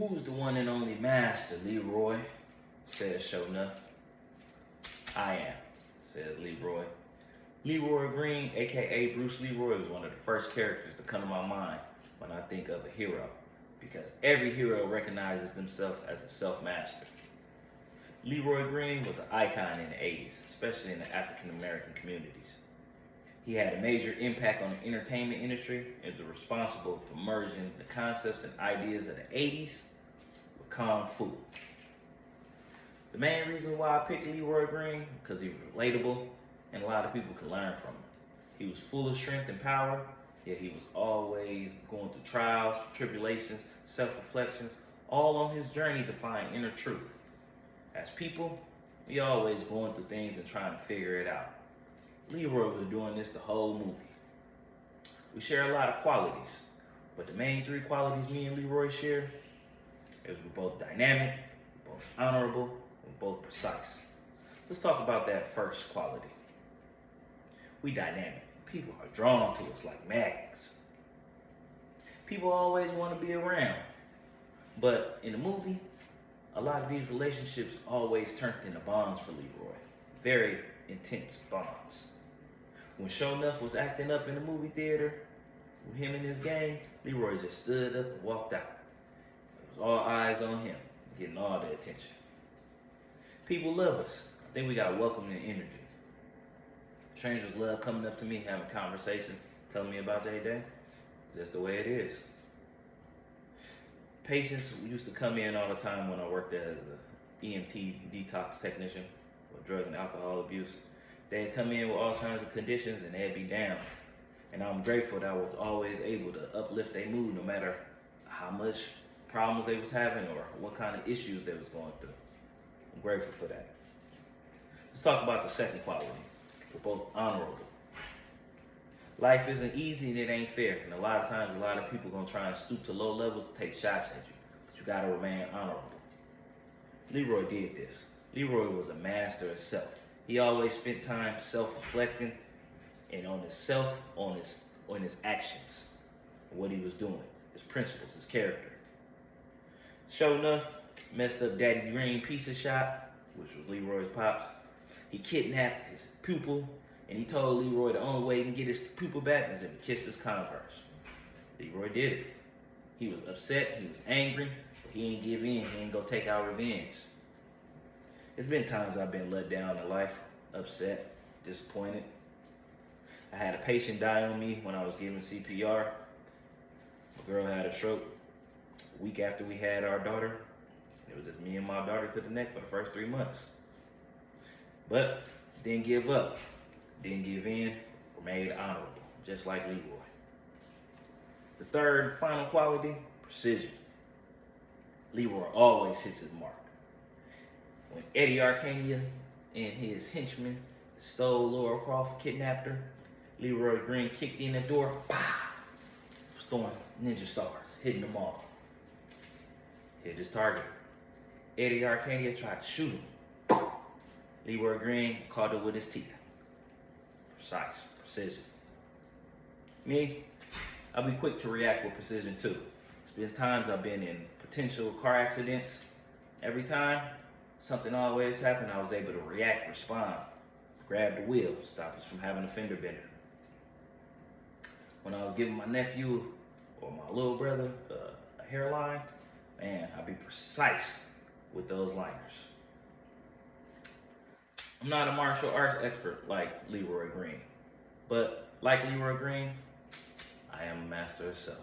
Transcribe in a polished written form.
Who's the one and only master, Leroy? Says Show Enough. I am, says Leroy. Leroy Green, aka Bruce Leroy, was one of the first characters to come to my mind when I think of a hero, because every hero recognizes themselves as a self-master. Leroy Green was an icon in the 80s, especially in the African American communities. He had a major impact on the entertainment industry and was responsible for merging the concepts and ideas of the 80s with Kung Fu. The main reason why I picked Leroy Green, because he was relatable and a lot of people could learn from him. He was full of strength and power, yet he was always going through trials, tribulations, self-reflections, all on his journey to find inner truth. As people, we always going through things and trying to figure it out. Leroy was doing this the whole movie. We share a lot of qualities, but the main three qualities me and Leroy share is we're both dynamic, we're both honorable, we're both precise. Let's talk about that first quality. We dynamic. People are drawn to us like magnets. People always want to be around, but in the movie, a lot of these relationships always turned into bonds for Leroy. Very intense bonds. When Show Enough was acting up in the movie theater with him and his gang, Leroy just stood up and walked out. It was all eyes on him, getting all the attention. People love us. I think we got a welcoming energy. Strangers love coming up to me, having conversations, telling me about their day. Just the way it is. Patients used to come in all the time when I worked as an EMT detox technician for drug and alcohol abuse. They'd come in with all kinds of conditions and they'd be down. And I'm grateful that I was always able to uplift their mood no matter how much problems they was having or what kind of issues they was going through. I'm grateful for that. Let's talk about the second quality. We're both honorable. Life isn't easy and it ain't fair. And a lot of times, a lot of people gonna try and stoop to low levels to take shots at you. But you gotta remain honorable. Leroy did this. Leroy was a master of self. He always spent time self-reflecting and on his actions, what he was doing, his principles, his character. Sure enough, messed up Daddy Green pizza shop, which was Leroy's pops. He kidnapped his pupil, and he told Leroy the only way he can get his pupil back is if he kissed his Converse. Leroy did it. He was upset, he was angry, but he ain't give in, he ain't go take out revenge. It's been times I've been let down in life, upset, disappointed. I had a patient die on me when I was giving CPR. The girl had a stroke a week after we had our daughter. It was just me and my daughter to the neck for the first 3 months. But didn't give up, didn't give in, remained honorable, just like Leroy. The third and final quality, precision. Leroy always hits his mark. When Eddie Arcania and his henchmen stole Laura Croft, kidnapped her, Leroy Green kicked in the door, was throwing ninja stars, hitting them all. Hit his target. Eddie Arcania tried to shoot him. Leroy Green caught it with his teeth. Precise, precision. Me, I'll be quick to react with precision too. There's been times I've been in potential car accidents. Every time something always happened, I was able to react, respond, grab the wheel, stop us from having a fender bender. When I was giving my nephew or my little brother a hairline, man, I'll be precise with those liners. I'm not a martial arts expert like Leroy Green, but like Leroy Green, I am a master of self.